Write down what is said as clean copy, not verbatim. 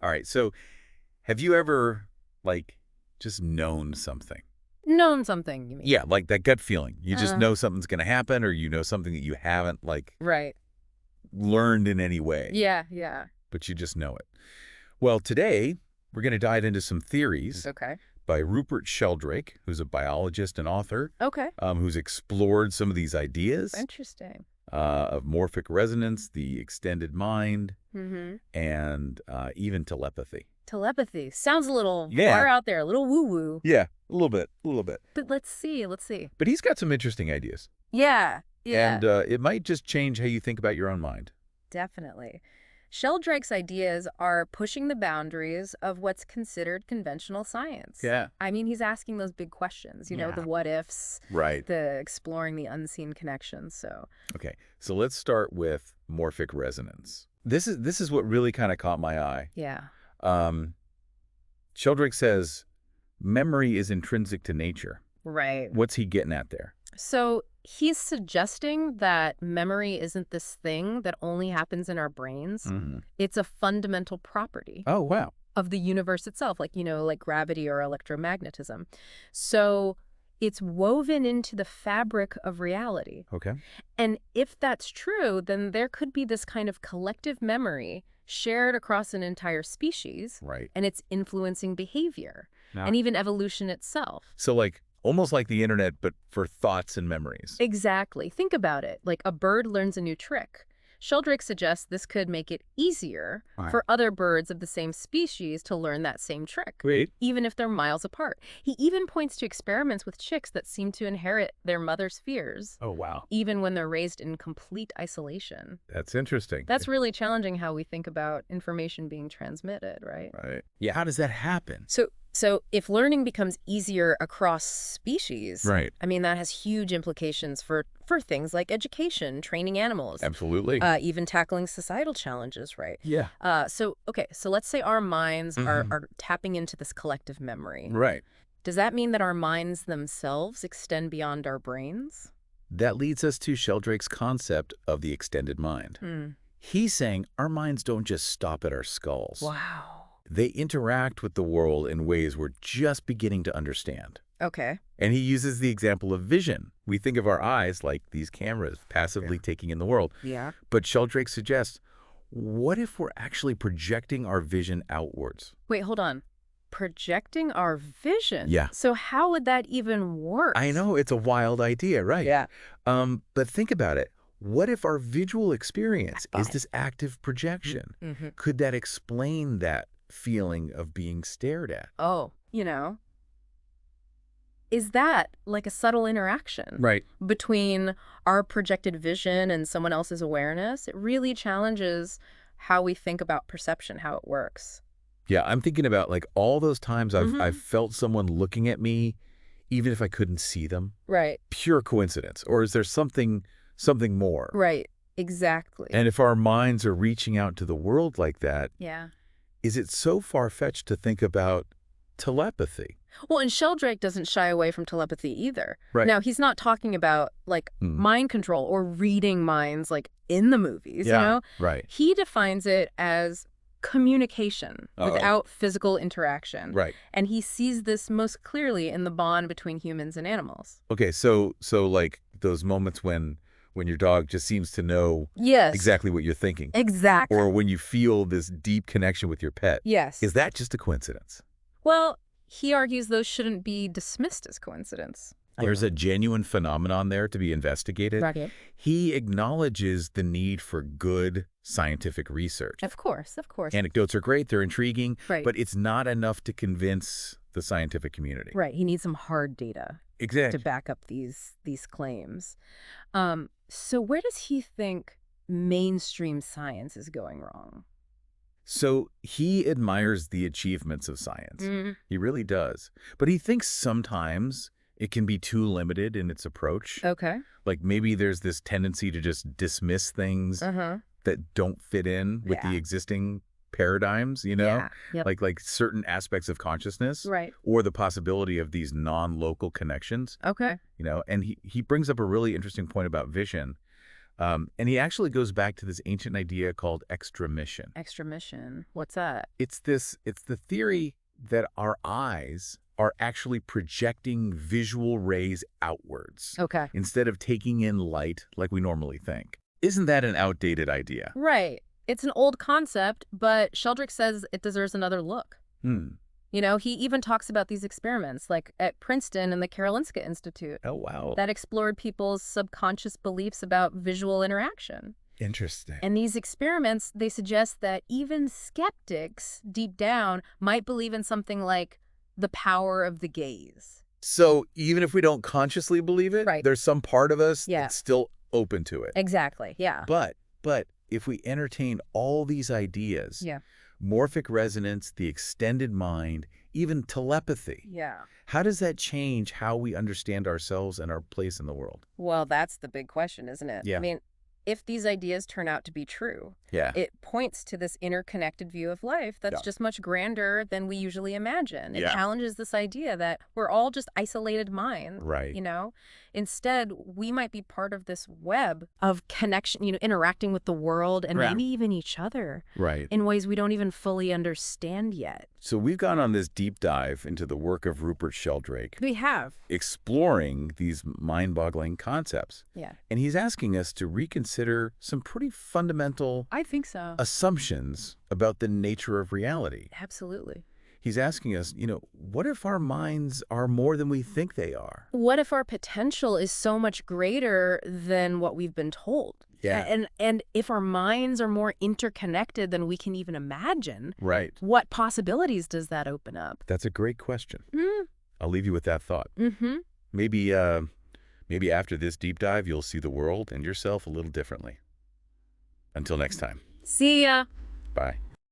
All right. So have you ever, like, just known something? Known something, you mean? Yeah, like that gut feeling. You just Uh, know something's going to happen, or you know something that you haven't, like, right. learned in any way, Yeah, yeah. but you just know it. Well, today we're going to dive into some theories Okay. by Rupert Sheldrake, who's a biologist and author, Okay. who's explored some of these ideas Interesting. of morphic resonance, the extended mind, Mm-hmm. and even telepathy. Telepathy. Sounds a little Yeah. far out there, a little woo-woo. Yeah, a little bit, a little bit. But let's see, let's see. But he's got some interesting ideas. Yeah, yeah. And it might just change how you think about your own mind. Definitely. Sheldrake's ideas are pushing the boundaries of what's considered conventional science. Yeah. I mean, he's asking those big questions, Yeah. the what ifs, Right. the exploring the unseen connections. So, Okay, so let's start with morphic resonance. This is what really kind of caught my eye. yeah. Sheldrake says memory is intrinsic to nature. Right. What's he getting at there? So he's suggesting that memory isn't this thing that only happens in our brains. Mm-hmm. It's a fundamental property Oh, wow. of the universe itself, like, like gravity or electromagnetism. So it's woven into the fabric of reality. Okay. And if that's true, then there could be this kind of collective memory shared across an entire species, Right. and it's influencing behavior Now, and even evolution itself. so like almost like the internet, but for thoughts and memories. Exactly. Think about it. Like a bird learns a new trick. Sheldrake suggests this could make it easier Right. for other birds of the same species to learn that same trick, Great. even if they're miles apart. He even points to experiments with chicks that seem to inherit their mother's fears, Oh, wow. even when they're raised in complete isolation. That's interesting. That's really challenging how we think about information being transmitted, right? Right. Yeah. How does that happen? So if learning becomes easier across species, Right. I mean, that has huge implications for things like education, training animals, Absolutely. even tackling societal challenges, right? Yeah. So let's say our minds Mhm. are tapping into this collective memory. Right. Does that mean that our minds themselves extend beyond our brains? That leads us to Sheldrake's concept of the extended mind. Hmm. He's saying our minds don't just stop at our skulls. Wow. They interact with the world in ways we're just beginning to understand. Okay. And he uses the example of vision. We think of our eyes like these cameras passively taking in the world. Yeah. But Sheldrake suggests, what if we're actually projecting our vision outwards? Wait, hold on. Projecting our vision? Yeah. So how would that even work? I know, it's a wild idea, right? Yeah. But think about it. What if our visual experience Got is it. this active projection? Mm-hmm. Could that explain that feeling of being stared at? Oh, is that like a subtle interaction Right. between our projected vision and someone else's awareness? It really challenges how we think about perception, how it works. Yeah, I'm thinking about like all those times Mhm. I've felt someone looking at me, even if I couldn't see them. Right, Pure coincidence, or is there something more? right, exactly. And if our minds are reaching out to the world like that, Yeah. is it so far-fetched to think about telepathy? Well, and Sheldrake doesn't shy away from telepathy either. Right. Now, he's not talking about like mind control or reading minds like in the movies, Yeah, right. He defines it as communication Uh-oh. without physical interaction. Right. And he sees this most clearly in the bond between humans and animals. Okay, so like those moments when your dog just seems to know Yes. exactly what you're thinking, Exactly. or when you feel this deep connection with your pet. Yes. Is that just a coincidence? Well, he argues those shouldn't be dismissed as coincidence. There's a genuine phenomenon there to be investigated. Right. He acknowledges the need for good scientific research. Of course, of course. Anecdotes are great, they're intriguing, Right. but it's not enough to convince the scientific community. Right. He needs some hard data to Exactly. back up these claims. So where does he think mainstream science is going wrong? So he admires the achievements of science. He really does. But he thinks sometimes it can be too limited in its approach. Okay. Like maybe there's this tendency to just dismiss things that don't fit in with the Yeah. existing paradigms, Yeah. Yep. like certain aspects of consciousness, Right. or the possibility of these non-local connections, Okay. and he brings up a really interesting point about vision. And he actually goes back to this ancient idea called extramission. Extramission. What's that? It's the theory that our eyes are actually projecting visual rays outwards Okay. instead of taking in light like we normally think. Isn't that an outdated idea? Right. It's an old concept, but Sheldrake says it deserves another look. Hmm. You know, he even talks about these experiments, like at Princeton and the Karolinska Institute, Oh, wow. that explored people's subconscious beliefs about visual interaction. Interesting. And these experiments, they suggest that even skeptics, deep down, might believe in something like the power of the gaze. So even if we don't consciously believe it, Right. there's some part of us Yeah. that's still open to it. Exactly, yeah. But if we entertain all these ideas, Yeah. morphic resonance, the extended mind, even telepathy, Yeah. how does that change how we understand ourselves and our place in the world? Well, that's the big question, isn't it? Yeah. I mean, if these ideas turn out to be true, Yeah. it points to this interconnected view of life that's Yeah. just much grander than we usually imagine. It Yeah. challenges this idea that we're all just isolated minds. Right. You know, instead, we might be part of this web of connection, you know, interacting with the world and Yeah. maybe even each other Right. in ways we don't even fully understand yet. So we've gone on this deep dive into the work of Rupert Sheldrake, We have. exploring these mind-boggling concepts. Yeah. And he's asking us to reconsider some pretty fundamental I think so. assumptions about the nature of reality. Absolutely. He's asking us, what if our minds are more than we think they are? What if our potential is so much greater than what we've been told? Yeah. And if our minds are more interconnected than we can even imagine, Right. what possibilities does that open up? That's a great question. Mm. I'll leave you with that thought. Mm-hmm. Maybe after this deep dive, you'll see the world and yourself a little differently. Until next time. See ya. Bye.